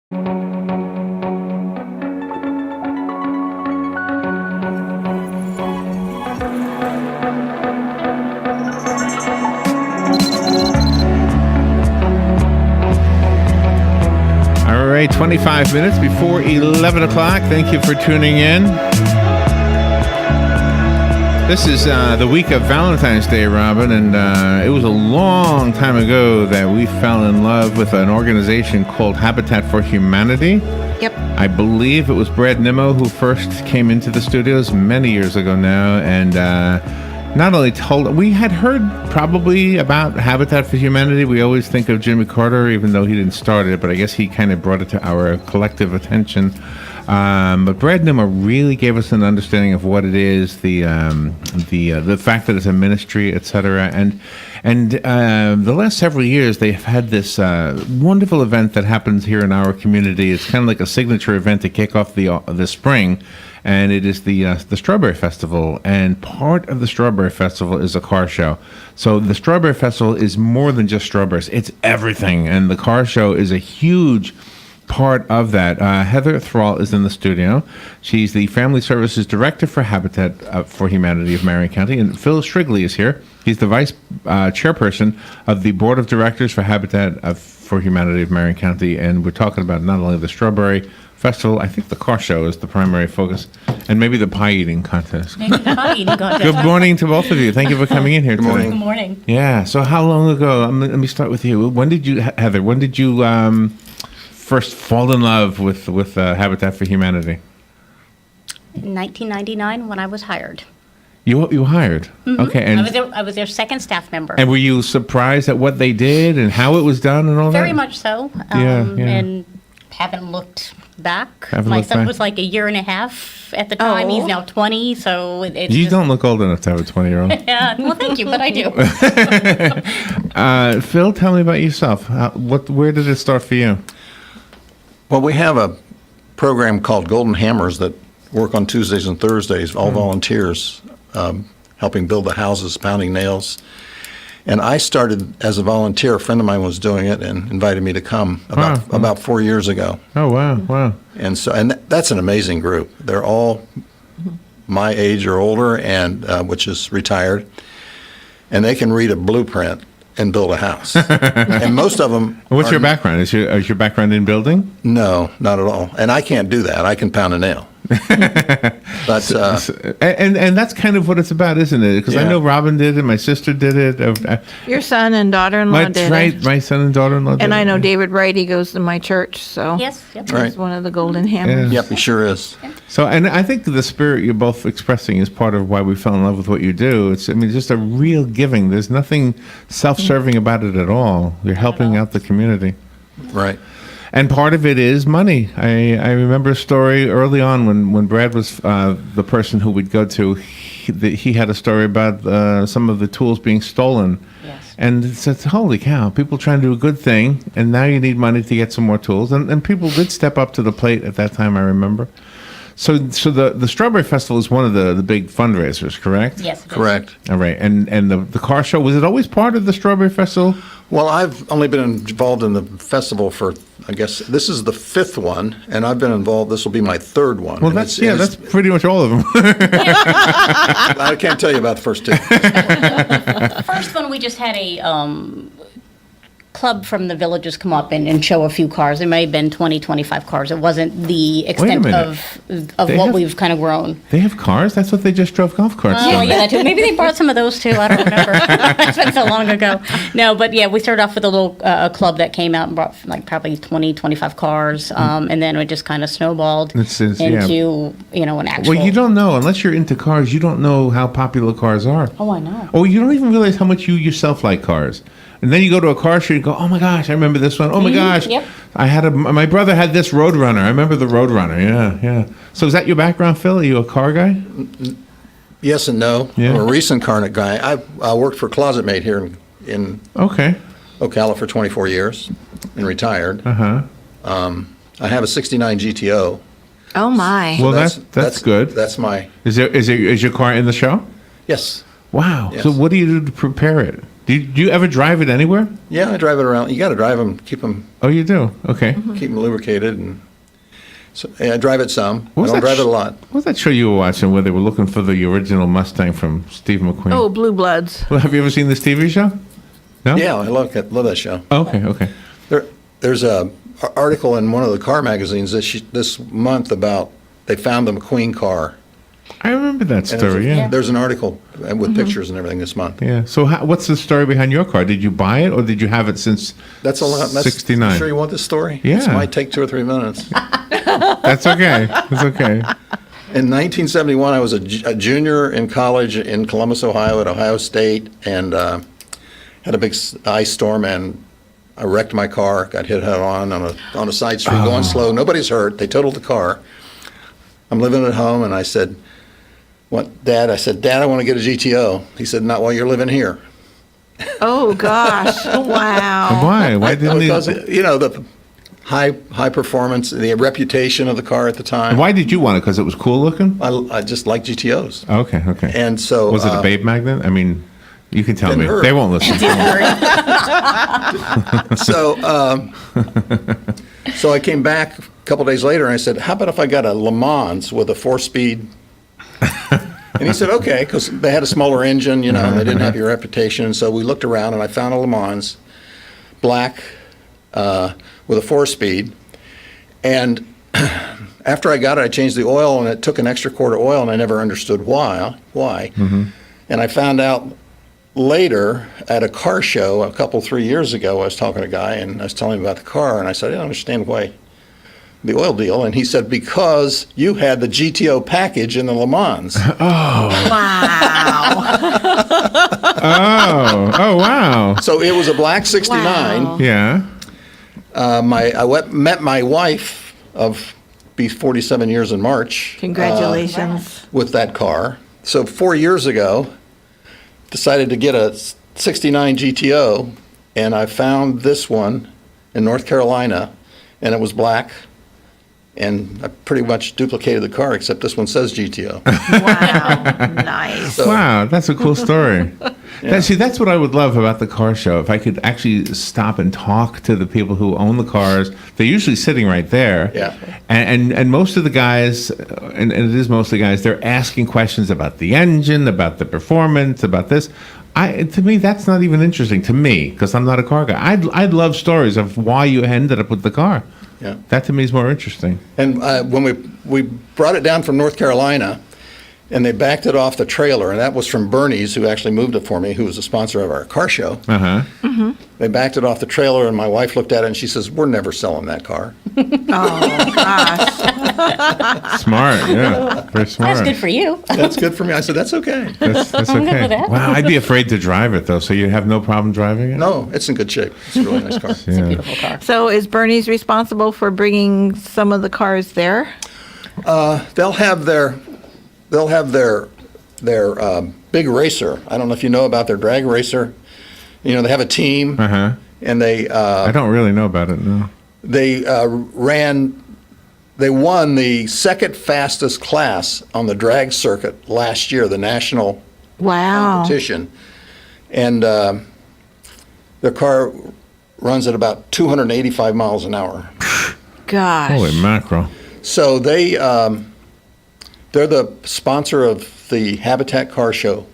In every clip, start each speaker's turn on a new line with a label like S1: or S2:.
S1: All right, 25 minutes before 11 o'clock. Thank you for tuning in. This is the week of Valentine's Day, Robin, and it was a long time ago that we fell in love with an organization called Habitat for Humanity.
S2: Yep.
S1: I believe it was Brad Nimmo who first came into the studios many years ago now, and not only we had heard probably about Habitat for Humanity. We always think of Jimmy Carter, even though he didn't start it, but I guess he kind of brought it to our collective attention. But Brad Nimmo really gave us an understanding of what it is, the fact that it's a ministry, etc. And the last several years, they've had this wonderful event that happens here in our community. It's kind of like a signature event to kick off the spring. And it is the Strawberry Festival, and part of the Strawberry Festival is a car show. So the Strawberry Festival is more than just strawberries; it's everything, and the car show is a huge part of that. Heather Thrall is in the studio. She's the Family Services Director for Habitat for Humanity of Marion County, and Phil Shrigley is here. He's the Vice Chairperson of the Board of Directors for Habitat for Humanity of Marion County, and we're talking about not only the Strawberry Festival, I think the car show is the primary focus, and maybe the pie eating contest.
S3: Maybe the pie eating contest.
S1: Good morning to both of you. Thank you for coming in here today.
S4: morning.
S3: Good morning.
S1: Yeah. So how long ago? Let me start with you. When did you, Heather? When did you first fall in love with Habitat for Humanity?
S3: In 1999, when I was hired.
S1: You hired. Okay. And
S3: I was their second staff member.
S1: and were you surprised at what they did and how it was done and all that?
S3: Very much so.
S1: Yeah.
S3: And haven't looked back.
S1: Haven't
S3: My
S1: looked
S3: son
S1: back.
S3: was like a year and a half at the time. He's now 20, so it's
S1: You
S3: just,
S1: don't look old enough to have a 20-year-old.
S3: Yeah, well, thank you, but I do.
S1: Phil, tell me about yourself. Where did it start for you?
S4: Well, we have a program called Golden Hammers that work on Tuesdays and Thursdays, all volunteers, helping build the houses, pounding nails. And I started as a volunteer. A friend of mine was doing it and invited me to come about 4 years ago.
S1: Oh, wow.
S4: And so, that's an amazing group. They're all my age or older, and which is retired, and they can read a blueprint and build a house. And most of them.
S1: What's your background? Is your background in building?
S4: No, not at all. And I can't do that. I can pound a nail. But
S1: and that's kind of what it's about, isn't it? Because I
S4: Yeah.
S1: know Robin did it, my sister did it.
S2: Your son and daughter-in-law
S1: That's
S2: did
S1: right,
S2: it.
S1: my son and daughter-in-law did
S2: And I
S1: it.
S2: know David Wright, he goes to my church, so
S3: Yes, yep.
S4: Right.
S2: he's one of the golden hammers.
S1: Yeah.
S4: yep, he sure is.
S1: So, and I think the spirit you're both expressing is part of why we fell in love with what you do. It's just a real giving. There's nothing self-serving about it at all. You're helping out the community.
S4: Right.
S1: And part of it is money. I remember a story early on when Brad was the person who we'd go to. He had a story about some of the tools being stolen.
S3: Yes.
S1: And it says, holy cow, people trying to do a good thing, and now you need money to get some more tools. And people did step up to the plate at that time, I remember. So the Strawberry Festival is one of the big fundraisers, correct?
S3: Yes. it is.
S4: Correct.
S1: All right. And the car show, was it always part of the Strawberry Festival?
S4: Well, I've only been involved in the festival for, I guess, this is the fifth one, and I've been involved, this will be my third one.
S1: Well,
S4: And
S1: that's pretty much all of them.
S4: I can't tell you about the first two.
S3: The first one, we just had a club from the villages come up and show a few cars. There may have been 20, 25 cars. It wasn't the extent
S1: minute.
S3: of
S1: They
S3: what
S1: have-
S3: we've kind of grown.
S1: They have cars? That's what they just drove golf carts
S3: Oh,
S1: down.
S3: yeah, that too. Maybe they brought some of those too. I don't remember. It's been so long ago. No, but yeah, we started off with a little club that came out and brought like probably 20, 25 cars. And then it just kind of snowballed
S1: It's-
S3: into, an actual.
S1: Well, you don't know. Unless you're into cars, you don't know how popular cars are.
S3: Oh, I know.
S1: Oh, you don't even realize how much you yourself like cars. And then you go to a car show and go, oh my gosh, I remember this one. Oh my gosh,
S3: yep.
S1: my brother had this Roadrunner. I remember the Roadrunner. Yeah. So is that your background, Phil? Are you a car guy?
S4: Yes and no.
S1: Yeah.
S4: I'm a recent car guy. I worked for Closet Mate here in
S1: Okay.
S4: Ocala for 24 years and retired.
S1: Uh-huh.
S4: I have a 69 GTO.
S2: Oh, my.
S1: Well, that's good.
S4: That's my,
S1: Is your car in the show?
S4: yes.
S1: Wow.
S4: Yes.
S1: So what do you do to prepare it? Do you ever drive it anywhere?
S4: Yeah, I drive it around. You got to drive them, keep them
S1: Oh, you do? Okay.
S4: lubricated, and so I drive it some.
S1: What was
S4: I don't
S1: that
S4: drive it a lot.
S1: What was that show you were watching where they were looking for the original Mustang from Steve McQueen?
S2: Oh, Blue Bloods.
S1: Well, have you ever seen this TV show? No?
S4: Yeah, I love that show.
S1: Oh, okay.
S4: There's a article in one of the car magazines this month about they found the McQueen car.
S1: I remember that
S4: And
S1: story, yeah.
S4: There's an article with pictures and everything this month.
S1: Yeah. So what's the story behind your car? Did you buy it or did you have it since
S4: That's a lot.
S1: 69?
S4: You sure you want this story?
S1: Yeah.
S4: This might take 2 or 3 minutes.
S1: That's okay. That's okay.
S4: In 1971, I was a junior in college in Columbus, Ohio, at Ohio State, and had a big ice storm, and I wrecked my car, got hit head-on on a side street, going slow. Nobody's hurt. They totaled the car. I'm living at home, and I said, Dad, I want to get a GTO. He said, not while you're living here.
S2: Oh, gosh. Wow.
S1: Why? Why didn't
S4: Because,
S1: he?
S4: the high performance, the reputation of the car at the time.
S1: Why did you want it? Because it was cool looking?
S4: I just like GTOs.
S1: Okay.
S4: And so
S1: Was it a Babe magnet? I mean, you can tell
S4: Didn't
S1: me.
S4: hurt.
S1: They won't listen.
S4: So I came back a couple days later and I said, how about if I got a Le Mans with a 4-speed? And he said, okay, because they had a smaller engine, and they didn't have your reputation. And so we looked around and I found a Le Mans, black, with a 4-speed. And after I got it, I changed the oil and it took an extra quart of oil and I never understood why. And I found out later at a car show a couple, 3 years ago, I was talking to a guy and I was telling him about the car and I said, I don't understand why the oil deal. And he said, because you had the GTO package in the Le Mans.
S2: Wow.
S1: Oh, wow.
S4: So it was a black 69.
S2: Wow.
S1: Yeah.
S4: I met my wife of be 47 years in March.
S2: Congratulations.
S4: With that car. So 4 years ago, decided to get a 69 GTO, and I found this one in North Carolina, and it was black, and I pretty much duplicated the car, except this one says GTO.
S2: Wow. Nice.
S1: Wow, that's a cool story. See, that's what I would love about the car show. If I could actually stop and talk to the people who own the cars, they're usually sitting right there.
S4: Yeah.
S1: And most of the guys, and it is mostly guys, they're asking questions about the engine, about the performance, about this. To me, that's not even interesting to me because I'm not a car guy. I'd love stories of why you ended up with the car.
S4: Yeah.
S1: That to me is more interesting.
S4: And when we brought it down from North Carolina, and they backed it off the trailer, and that was from Bernie's, who actually moved it for me, who was a sponsor of our car show.
S1: Uh-huh.
S4: They backed it off the trailer, and my wife looked at it, and she says, we're never selling that car.
S2: Oh, gosh.
S1: Smart, yeah. Very smart.
S3: That's good for you.
S4: That's good for me. I said, that's okay.
S1: That's
S3: I'm good
S1: okay.
S3: with that.
S1: Wow, I'd be afraid to drive it, though, so you have no problem driving it?
S4: No, it's in good shape. It's a really nice car.
S3: It's a beautiful car.
S2: So is Bernie's responsible for bringing some of the cars there?
S4: They'll have their big racer. I don't know if you know about their drag racer. They have a team,
S1: Uh-huh.
S4: and they
S1: I don't really know about it, no.
S4: they won the second fastest class on the drag circuit last year, the national
S2: Wow.
S4: competition. And their car runs at about 285 miles an hour.
S2: Gosh.
S1: Holy mackerel.
S4: So they're the sponsor of the Habitat Car Show,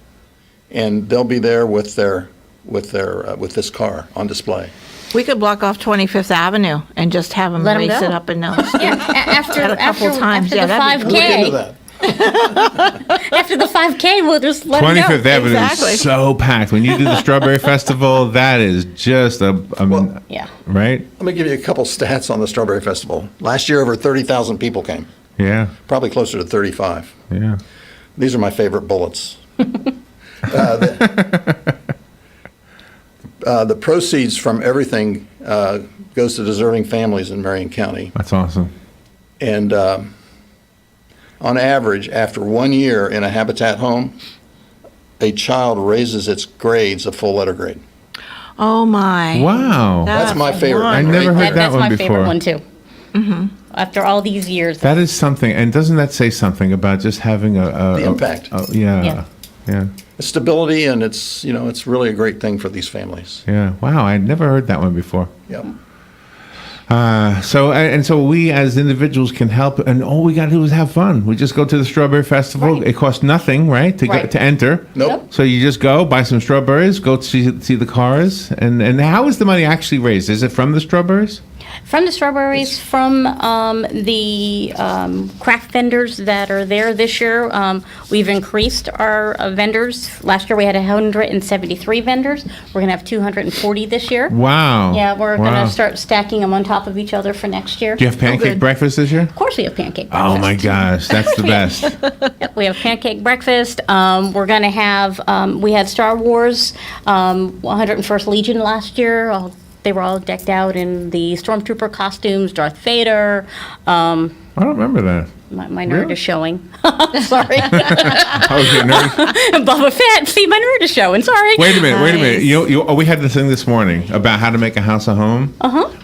S4: and they'll be there with this car on display.
S2: We could block off 25th Avenue and just have them
S3: Let 'em
S2: race
S3: go.
S2: it up and down.
S3: Yeah, after
S2: a couple times.
S3: after
S2: Yeah,
S3: the
S2: that'd be
S4: Look into
S3: 5K,
S4: that.
S3: after the 5K, we'll just let them
S1: 25th
S3: go.
S1: Avenue
S2: Exactly.
S1: is so packed. When you do the Strawberry Festival, that is just
S3: Yeah.
S1: right?
S4: Let me give you a couple stats on the Strawberry Festival. Last year, over 30,000 people came,
S1: Yeah,
S4: probably closer to 35.
S1: yeah.
S4: These are my favorite bullets. The proceeds from everything goes to deserving families in Marion County.
S1: That's awesome.
S4: And on average, after 1 year in a Habitat home, a child raises its grades a full letter grade.
S2: Oh, my.
S1: Wow.
S4: That's my favorite.
S1: I never
S2: wonderful.
S1: heard that
S3: That's
S1: one
S3: my
S1: before.
S3: favorite one too. After all these years.
S1: That is something. And doesn't that say something about just having
S4: The impact.
S1: Yeah.
S3: Yeah.
S1: Yeah.
S4: stability, and it's really a great thing for these families.
S1: Yeah. Wow. I'd never heard that one before.
S4: Yep.
S1: So we as individuals can help, and all we got to do is have fun. We just go to the Strawberry Festival.
S3: Right.
S1: It costs nothing, right, to enter.
S4: Nope.
S1: So you just go buy some strawberries, go see the cars, and how is the money actually raised? Is it from the strawberries?
S3: From the strawberries, from the craft vendors that are there this year. We've increased our vendors. Last year we had 173 vendors. We're going to have 240 this year.
S1: Wow.
S3: Yeah, we're going
S1: Wow.
S3: to start stacking them on top of each other for next year.
S1: Do you have pancake
S2: good.
S1: breakfast this year?
S3: Of course we have pancake breakfast.
S1: Oh my gosh, that's the best.
S3: Yep, we have pancake breakfast. We're going to have, we had Star Wars, 101st Legion last year. They were all decked out in the Stormtrooper costumes, Darth Vader.
S1: I don't remember that.
S3: My nerd
S1: Really?
S3: is showing. Sorry.
S1: Oh, you're nerd.
S3: Boba Fett, see, my nerd is showing. Sorry.
S1: Wait a minute.
S2: Nice.
S1: We had this thing this morning about how to make a house a home.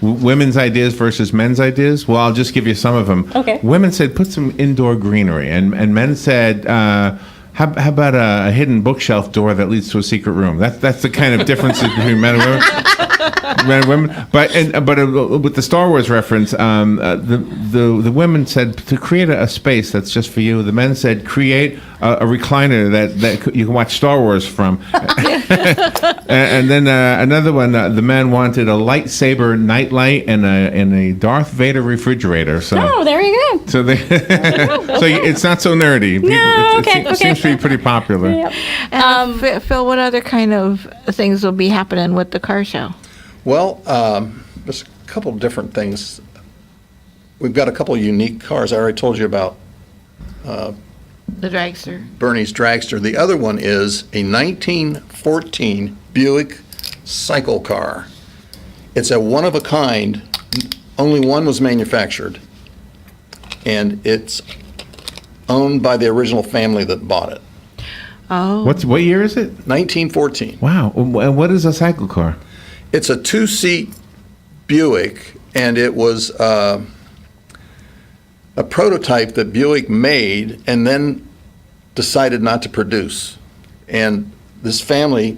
S1: Women's ideas versus men's ideas. Well, I'll just give you some of them.
S3: Okay.
S1: Women said put some indoor greenery, and men said. How about a hidden bookshelf door that leads to a secret room? That's the kind of differences between men and women. Men and women. But with the Star Wars reference, the women said to create a space that's just for you. The men said create a recliner that you can watch Star Wars from. and then another one, the men wanted a lightsaber nightlight and a Darth Vader refrigerator. So
S3: Oh, there you go.
S1: so it's not so nerdy. It seems to be pretty popular.
S3: Yep.
S2: Phil, what other kind of things will be happening with the car show?
S4: Well, there's a couple of different things. We've got a couple of unique cars. I already told you about
S2: The dragster.
S4: Bernie's Dragster. The other one is a 1914 Buick cycle car. It's a one-of-a-kind. Only one was manufactured, and it's owned by the original family that bought it.
S2: Oh.
S1: What year is it?
S4: 1914.
S1: Wow. And what is a cycle car?
S4: It's a two-seat Buick, and it was a prototype that Buick made and then decided not to produce. And this family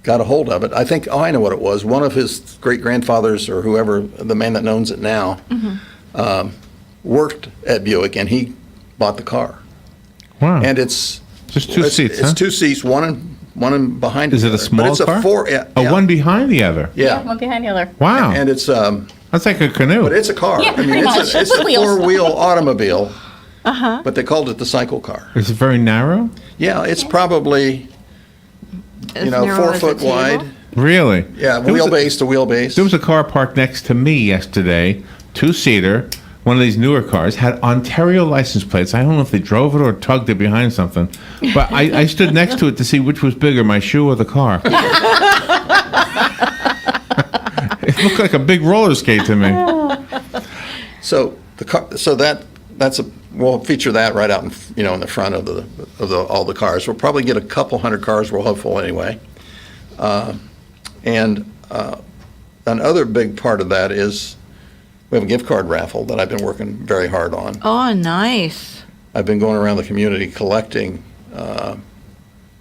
S4: got a hold of it. I think, I know what it was. One of his great-grandfathers, or whoever, the man that owns it now, worked at Buick, and he bought the car.
S1: Wow.
S4: And it's
S1: Just two seats,
S4: It's
S1: huh?
S4: two seats, one in behind.
S1: Is
S4: the
S1: it a
S4: other.
S1: small
S4: But it's
S1: car?
S4: a four. Yeah,
S1: Oh,
S4: yeah.
S1: one behind the other.
S4: Yeah.
S3: One behind the other.
S1: Wow.
S4: And it's
S1: That's like a canoe.
S4: but it's a car.
S3: Yeah,
S4: I mean,
S3: pretty much.
S4: it's a
S3: With wheels.
S4: four-wheel automobile. But they called it the cycle car.
S1: Is it very narrow?
S4: Yeah, it's probably
S2: As narrow
S4: 4
S2: as a
S4: foot
S2: table?
S4: wide.
S1: Really?
S4: Yeah,
S1: There was a-
S4: wheelbase to wheelbase.
S1: There was a car parked next to me yesterday, two-seater, one of these newer cars, had Ontario license plates. I don't know if they drove it or tugged it behind something, but I stood next to it to see which was bigger, my shoe or the car. It looked like a big roller skate to me.
S4: So the car, we'll feature that right out in the front of all the cars. We'll probably get a couple hundred cars. We're hopeful anyway. And another big part of that is we have a gift card raffle that I've been working very hard on.
S2: Oh, nice.
S4: I've been going around the community collecting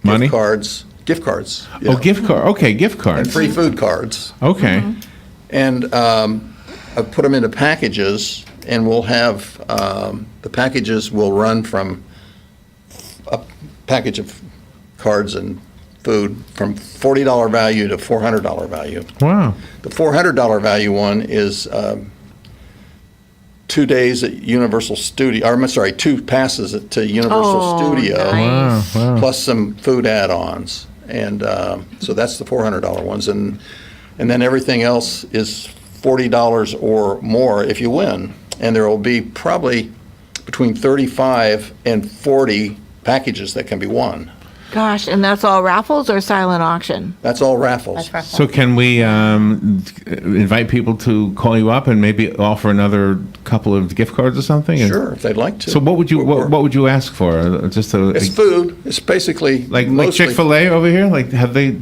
S1: Money?
S4: gift cards.
S1: Oh,
S4: yeah,
S1: gift card. Okay, gift
S4: and
S1: cards.
S4: free food cards.
S1: Okay.
S4: And I've put them into packages, and we'll have, the packages will run from a package of cards and food from $40 value to $400 value.
S1: Wow.
S4: The $400 value one is 2 days at Universal Studio, or I'm sorry, 2 passes to Universal
S2: Oh,
S4: Studio,
S2: nice.
S1: Wow. Wow.
S4: plus some food add-ons. And so that's the $400 ones. And then everything else is $40 or more if you win. And there will be probably between 35 and 40 packages that can be won.
S2: Gosh, and that's all raffles or silent auction?
S4: That's all raffles.
S3: That's raffle.
S1: So can we invite people to call you up and maybe offer another couple of gift cards or something? And-
S4: Sure, if they'd like to.
S1: So what would you
S4: Or-
S1: what would you ask for? Just a
S4: It's food. It's basically
S1: like
S4: mostly-
S1: Chick-fil-A over here? Like have they?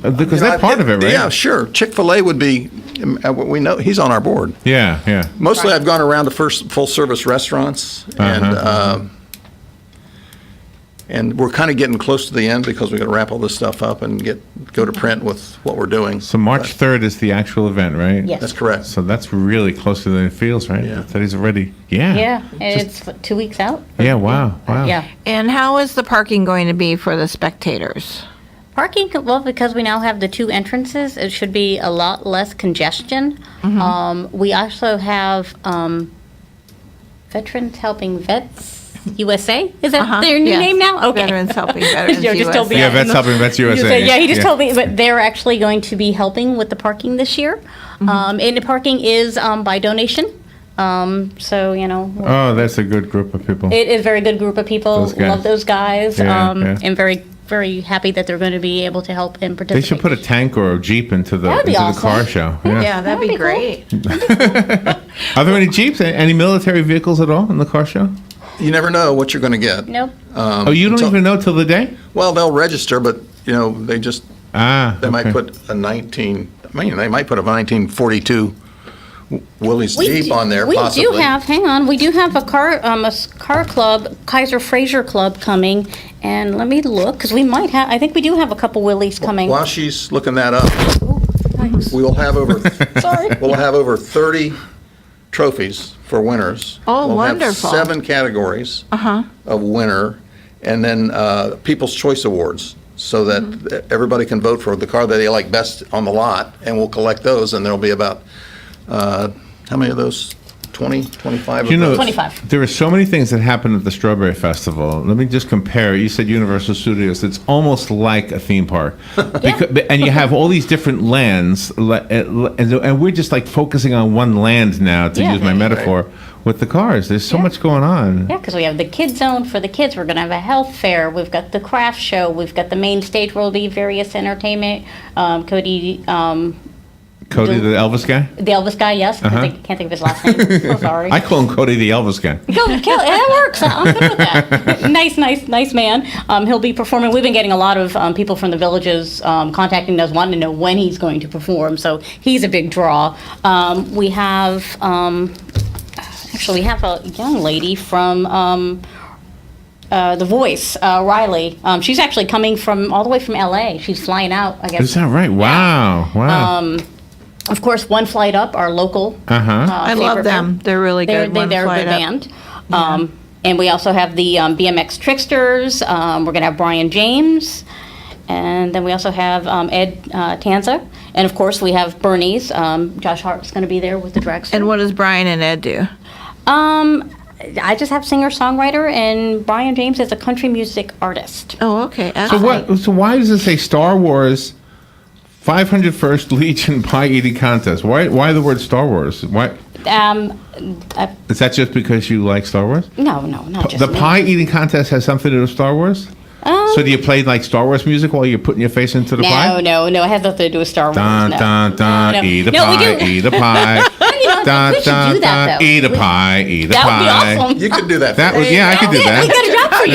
S1: Because that's part of it, right?
S4: Yeah, sure. Chick-fil-A would be. We know he's on our board.
S1: Yeah. Yeah.
S4: Mostly, I've gone around to first full-service restaurants, And we're kind of getting close to the end because we've got to wrap all this stuff up and go to print with what we're doing.
S1: So March 3rd is the actual event, right?
S3: Yes.
S4: That's correct.
S1: So that's really closer than it feels, right?
S4: Yeah.
S1: That he's already, yeah.
S3: Yeah, and it's 2 weeks out.
S1: Yeah, wow.
S3: Yeah.
S2: And how is the parking going to be for the spectators?
S3: Parking, well, because we now have the 2 entrances, it should be a lot less congestion. We also have Veterans Helping Vets USA. Is that their new
S2: Yes.
S3: name now? Okay.
S2: Veterans Helping Veterans
S3: Joe just told me.
S2: USA.
S1: Yeah, Vets Helping Vets USA.
S3: Yeah, he just told me, but they're actually going to be helping with the parking this year. And the parking is by donation. So,
S1: Oh, that's a good group of people.
S3: it is a very good group of people.
S1: Those guys.
S3: Love those guys.
S1: Yeah, yeah.
S3: And very, very happy that they're going to be able to help and
S1: They
S3: participate.
S1: should put a tank or a Jeep into the
S3: That'd be awesome.
S1: car show.
S2: Yeah, that'd be
S3: That'd be cool.
S2: great.
S1: Are there any Jeeps? Any military vehicles at all in the car show?
S4: You never know what you're going to get.
S3: Nope.
S1: Oh, you don't
S4: until-
S1: even know till the day?
S4: Well, they'll register, but, they just, they might
S1: okay.
S4: put they might put a 1942 Willys Jeep on there,
S3: We
S4: possibly.
S3: do have, hang on, we do have a car club, Kaiser Fraser Club coming, and let me look, because we might have, I think we do have a couple Willys coming.
S4: While she's looking that up,
S3: Nice.
S4: we will have over,
S3: Sorry.
S4: we'll have over 30 trophies for winners.
S2: Oh,
S4: We'll have
S2: wonderful.
S4: 7 categories of winner, and then People's Choice Awards, so that everybody can vote for the car that they like best on the lot, and we'll collect those, and there'll be about, how many of those? 20, 25 of
S1: You know,
S4: those?
S3: 25.
S1: there are so many things that happen at the Strawberry Festival. Let me just compare. You said Universal Studios. It's almost like a theme park. And you have all these different lands, and we're just like focusing on one land now, to
S3: Yeah.
S1: use my metaphor, with the cars. There's so much going on.
S3: Yeah, because we have the kids zone for the kids. We're going to have a health fair. We've got the craft show. We've got the main stage where will be various entertainment.
S1: Cody, the Elvis guy?
S3: The Elvis guy, yes. Can't think of his last name. So sorry.
S1: I call him Cody the Elvis guy.
S3: That works. I'm good with that. nice man. He'll be performing. We've been getting a lot of people from the villages contacting us, wanting to know when he's going to perform. So he's a big draw. We have actually we have a young lady from The Voice, Riley. She's actually coming from all the way from LA. She's flying out, I guess.
S1: Is that right? Wow. Wow.
S3: Of course, One Flight Up, our local.
S2: I love
S3: favorite
S2: them.
S3: band.
S2: They're really
S3: They're,
S2: good.
S3: they,
S2: One
S3: they're a
S2: Flight
S3: good
S2: Up.
S3: band. And we also have the BMX Tricksters. We're going to have Brian James. And then we also have Ed Tanza. And of course, we have Bernie's. Josh Hart's going to be there with the dragster.
S2: And what does Brian and Ed do?
S3: I just have singer-songwriter, and Brian James is a country music artist.
S2: Oh, okay.
S1: So
S2: Excellent.
S1: So why does it say Star Wars 501st Legion Pie Eating Contest? Why the word Star Wars? Why is that just because you like Star Wars?
S3: No, not just
S1: The
S3: me.
S1: pie eating contest has something to do with Star Wars? So do you play like Star Wars music while you're putting your face into the pie?
S3: No, it has nothing to do with Star Wars.
S1: Dun,
S3: no.
S1: dun, dun,
S3: No.
S1: eat a
S3: No, we
S1: pie,
S3: do.
S1: eat a pie. Dun,
S3: We should
S1: dun,
S3: do that,
S1: dun,
S3: though.
S1: eat a pie, eat a
S3: That would be
S1: pie.
S3: awesome.
S4: You could do that.
S1: That was, yeah, I could do
S3: We
S1: that.
S3: got a job for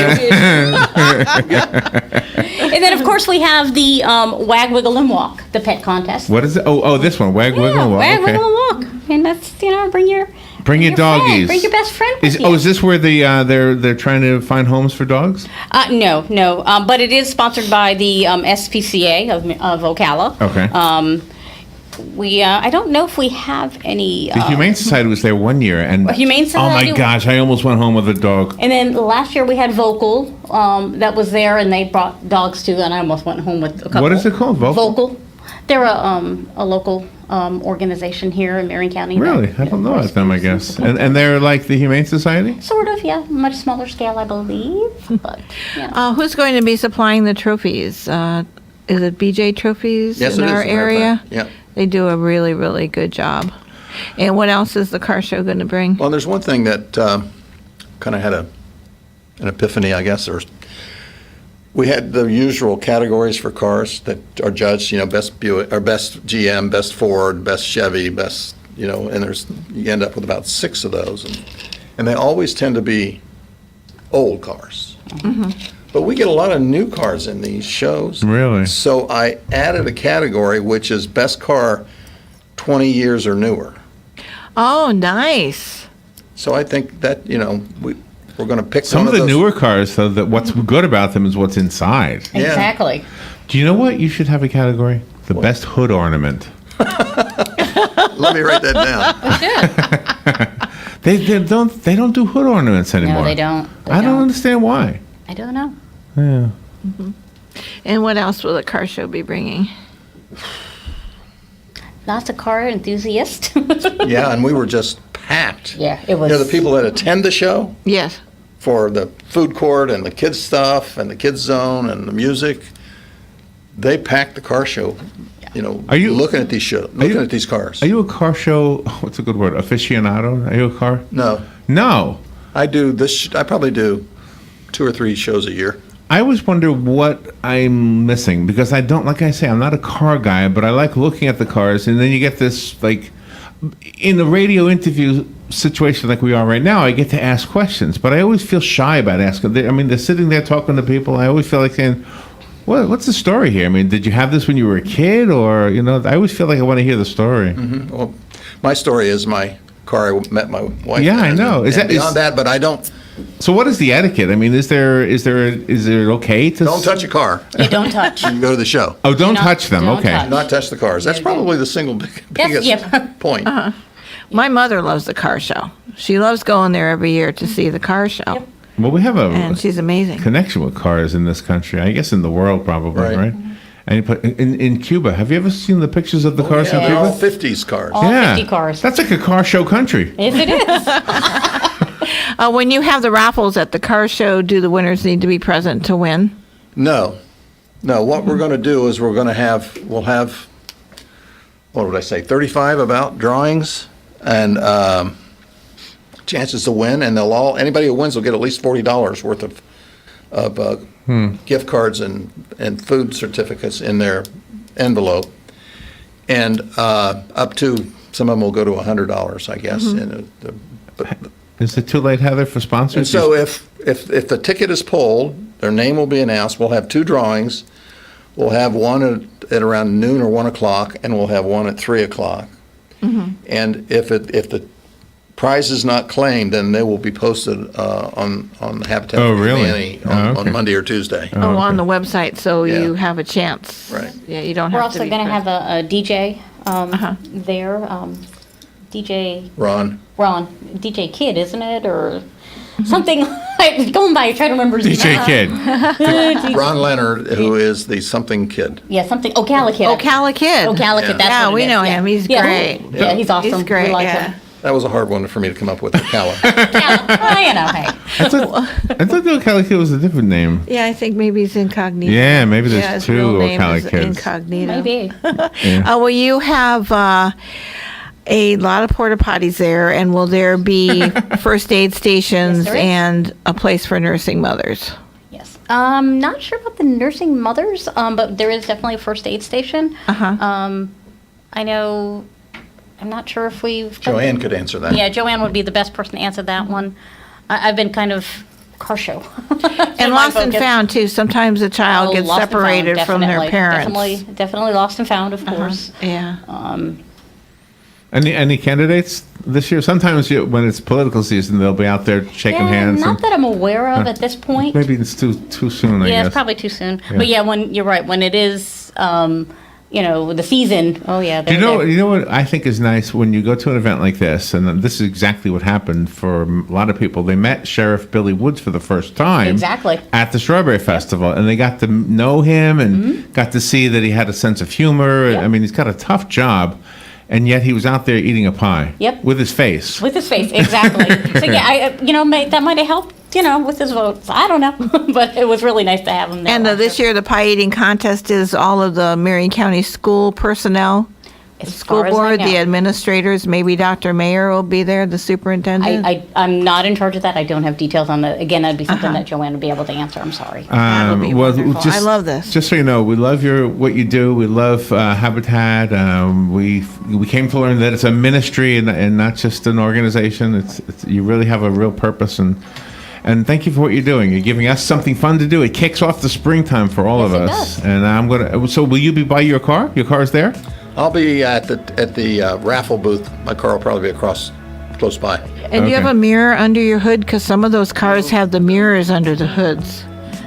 S3: you. And then, of course, we have the Wag, Wiggle, and Walk, the pet contest.
S1: What is it? Oh, this one, Wag, Wiggle, and Walk.
S3: Wag,
S1: Okay.
S3: Wiggle, and Walk. And that's, bring your
S1: Bring your
S3: friend.
S1: doggies.
S3: Bring your best friend with you.
S1: Is this where they're trying to find homes for dogs?
S3: No. But it is sponsored by the SPCA of Ocala.
S1: Okay.
S3: I don't know if we have any.
S1: The Humane Society was there one year, and
S3: Humane
S1: oh my
S3: Society-
S1: gosh, I almost went home with a dog.
S3: And then last year we had Vocal that was there, and they brought dogs too, and I almost went home with a couple.
S1: What is it called?
S3: Vocal. They're a local organization here in Marion County.
S1: Really?
S3: that,
S1: I don't know
S3: rescues
S1: them, I guess. And they're like the Humane Society?
S3: Sort of, yeah. Much smaller scale, I believe. But,
S2: Who's going to be supplying the trophies? Is it BJ Trophies
S4: Yes,
S2: in
S4: it is,
S2: our
S4: as a matter of
S2: area?
S4: fact. Yeah.
S2: They do a really, really good job. And what else is the car show going to bring?
S4: Well, there's one thing that kind of had an epiphany, I guess. We had the usual categories for cars that are judged, best Buick, or best GM, best Ford, best Chevy, best, and you end up with about 6 of those. And they always tend to be old cars. But we get a lot of new cars in these shows.
S1: Really?
S4: So I added a category which is best car 20 years or newer.
S2: Oh, nice.
S4: So I think that, we're going to pick
S1: Some
S4: one
S1: of the
S4: those.
S1: newer cars, though, that what's good about them is what's inside.
S4: Yeah.
S3: Exactly.
S1: Do you know what you should have a category? The best hood ornament.
S4: Let me write that down.
S1: They don't do hood ornaments anymore.
S3: No, they don't. They
S1: I don't
S3: don't.
S1: understand why.
S3: I don't know.
S1: Yeah.
S2: And what else will the car show be bringing?
S3: Lots of car enthusiasts.
S4: Yeah, and we were just packed.
S3: Yeah, it was.
S4: You know, the people that attend the show
S2: Yes.
S4: for the food court and the kids stuff and the kids zone and the music, they packed the car show. You know,
S1: Are you-
S4: looking at these at these cars?
S1: Are you a car show? What's a good word? Aficionado? Are you a car?
S4: No,
S1: No.
S4: I do this. I probably do 2 or 3 shows a year.
S1: I always wonder what I'm missing because I don't, like I say, I'm not a car guy, but I like looking at the cars. And then you get this, like, in the radio interview situation like we are right now, I get to ask questions, but I always feel shy about asking. I mean, they're sitting there talking to people. I always feel like saying, what's the story here? I mean, did you have this when you were a kid? Or, you know, I always feel like I want to hear the story.
S4: Well, my story is my car. I met my wife.
S1: Yeah, I
S4: in,
S1: know.
S4: And beyond that, but I don't.
S1: So what is the etiquette? I mean, is it okay to
S4: Don't touch a car.
S3: You don't touch.
S4: You can go to the show.
S1: Oh, don't
S3: not-
S1: touch them.
S3: don't
S1: Okay.
S3: touch.
S4: Do not touch the cars. That's probably the single biggest
S3: yeah.
S4: point.
S2: My mother loves the car show. She loves going there every year to see the car show.
S1: Well, we have a
S2: And she's amazing.
S1: connection with cars in this country. I guess in the world, probably,
S4: Right.
S1: right? And you put, in Cuba, have you ever seen the pictures of the cars in
S4: Yeah,
S1: Cuba?
S4: all 50s cars.
S3: All 50 cars.
S1: That's like a car show country.
S3: Yes, it is.
S2: When you have the raffles at the car show, do the winners need to be present to win?
S4: No. What we're going to do is we'll have, what would I say, 35 about drawings and chances to win, and anybody who wins will get at least $40 worth of gift cards and food certificates in their envelope, and up to, some of them will go to $100, I guess. But
S1: Is it too late, Heather, for sponsors?
S4: And so if the ticket is pulled, their name will be announced. We'll have 2 drawings. We'll have one at around noon or 1 o'clock, and we'll have one at 3 o'clock. And if the prize is not claimed, then they will be posted on the Habitat
S1: Oh,
S4: for
S1: really?
S4: Humanity
S1: Oh, okay.
S4: on Monday or Tuesday.
S2: Oh, on the website, so
S4: Yeah.
S2: you have a chance.
S4: Right.
S2: Yeah, you don't
S3: We're
S2: have to
S3: also
S2: be
S3: going to have
S2: present.
S3: a DJ there. DJ
S4: Ron,
S3: DJ Kid, isn't it? Or something. Going by, trying to remember his
S1: DJ
S3: name.
S1: Kid.
S4: Ron Leonard, who is the something kid.
S3: Yeah, something. Ocala Kid.
S2: Ocala Kid.
S3: Ocala Kid, that's
S2: Yeah,
S3: what it
S2: we
S3: is.
S2: know
S3: Yeah.
S2: him. He's
S3: Yeah.
S2: great.
S3: Yeah, he's awesome.
S2: He's great,
S3: We like
S2: yeah.
S3: him.
S4: That was a hard one for me to come up with, Ocala.
S3: Yeah, you know, hey.
S1: I thought the Ocala Kid was a different name.
S2: Yeah, I think maybe he's incognito.
S1: Yeah, maybe there's
S2: Yeah, his
S1: 2
S2: real name
S1: Ocala
S2: is
S1: Kids.
S2: Incognito.
S3: Maybe.
S2: Will you have a lot of porta potties there, and will there be first aid stations
S3: Yes, there is.
S2: and a place for nursing mothers?
S3: Yes. Not sure about the nursing mothers, but there is definitely a first aid station. I know, I'm not sure if we've.
S4: Joanne could answer that.
S3: Yeah, Joanne would be the best person to answer that one. I've been kind of car show.
S2: And lost and found too. Sometimes a child gets
S3: Lost and found,
S2: separated from their
S3: definitely.
S2: parents.
S3: Definitely lost and found, of course.
S2: Yeah.
S1: Any candidates this year? Sometimes when it's political season, they'll be out there shaking hands.
S3: Not
S1: and-
S3: that I'm aware of at this point.
S1: Maybe it's too soon, I
S3: Yeah,
S1: guess.
S3: it's probably too soon.
S1: Yeah.
S3: But yeah, when you're right, when it is, the season. Oh yeah.
S1: Do you know what I think is nice when you go to an event like this, and this is exactly what happened for a lot of people. They met Sheriff Billy Woods for the first time,
S3: Exactly.
S1: at the Strawberry Festival, and they got to know him and got to see that he had a sense of humor.
S3: Yep.
S1: I mean, he's got a tough job, and yet he was out there eating a pie.
S3: Yep.
S1: With his face.
S3: With his face, exactly. So yeah, that might have helped, with his votes. I don't know, but it was really nice to have him there.
S2: And this year, the pie eating contest is all of the Marion County school personnel, the
S3: As
S2: school
S3: far as I
S2: board, the
S3: know.
S2: administrators. Maybe Dr. Mayer will be there, the superintendent.
S3: I'm not in charge of that. I don't have details on that. Again, that'd be something that Joanne would be able to answer. I'm sorry.
S2: That would be wonderful. I love this.
S1: Just so you know, we love what you do. We love Habitat. We came to learn that it's a ministry and not just an organization. It's you really have a real purpose, and thank you for what you're doing. You're giving us something fun to do. It kicks off the springtime for all
S3: Yes,
S1: of
S3: it
S1: us.
S3: does.
S1: And I'm gonna. So will you be by your car? Your car is there.
S4: I'll be at the raffle booth. My car will probably be across close by.
S2: And you have
S1: Okay.
S2: a mirror under your hood? Because some of those cars have the mirrors under the hoods.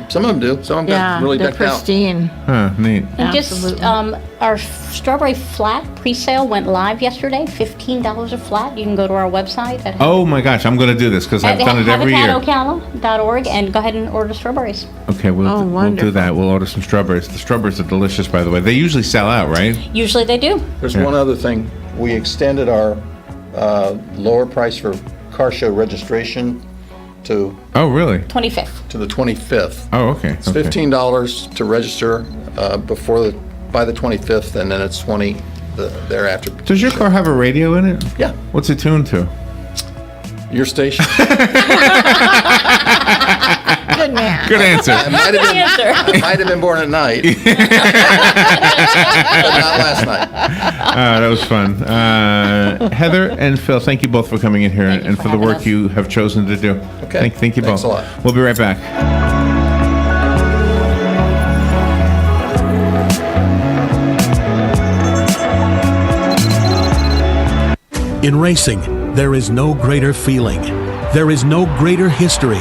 S4: Some of them do. Some of them
S2: Yeah,
S4: got really
S2: they're
S4: decked out.
S2: pristine.
S1: Huh, neat.
S3: And just,
S2: Absolutely.
S3: our strawberry flat pre-sale went live yesterday, $15 a flat. You can go to our website at
S1: Oh my gosh, I'm going to do this because I've done it every year.
S3: habitatocala.org and go ahead and order strawberries.
S1: Okay,
S2: Oh,
S1: we'll do
S2: wonderful.
S1: that. We'll order some strawberries. The strawberries are delicious, by the way. They usually sell out, right?
S3: Usually they do.
S4: There's
S1: Yeah.
S4: one other thing. We extended our lower price for car show registration to
S1: Oh, really?
S3: 25th.
S4: the 25th.
S1: Oh, okay.
S4: It's
S1: okay.
S4: $15 to register by the 25th, and then it's 20 thereafter.
S1: Does your car have a radio in it?
S4: Yeah,
S1: What's it tuned to?
S4: your station.
S2: Good man.
S1: Good answer.
S4: I might have been,
S3: Answer.
S4: I might have been born at night, but not last night.
S1: That was fun. Heather and Phil, thank you both for coming in here
S3: Thank you
S1: and
S3: for
S1: for the
S3: having
S1: work
S3: us.
S1: you have chosen to do.
S4: Okay.
S1: Thank you
S4: Thanks
S1: both.
S4: a lot.
S1: We'll be right back.
S5: In racing, there is no greater feeling. There is no greater history.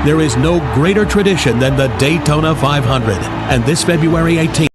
S5: There is no greater tradition than the Daytona 500. And this February 18th,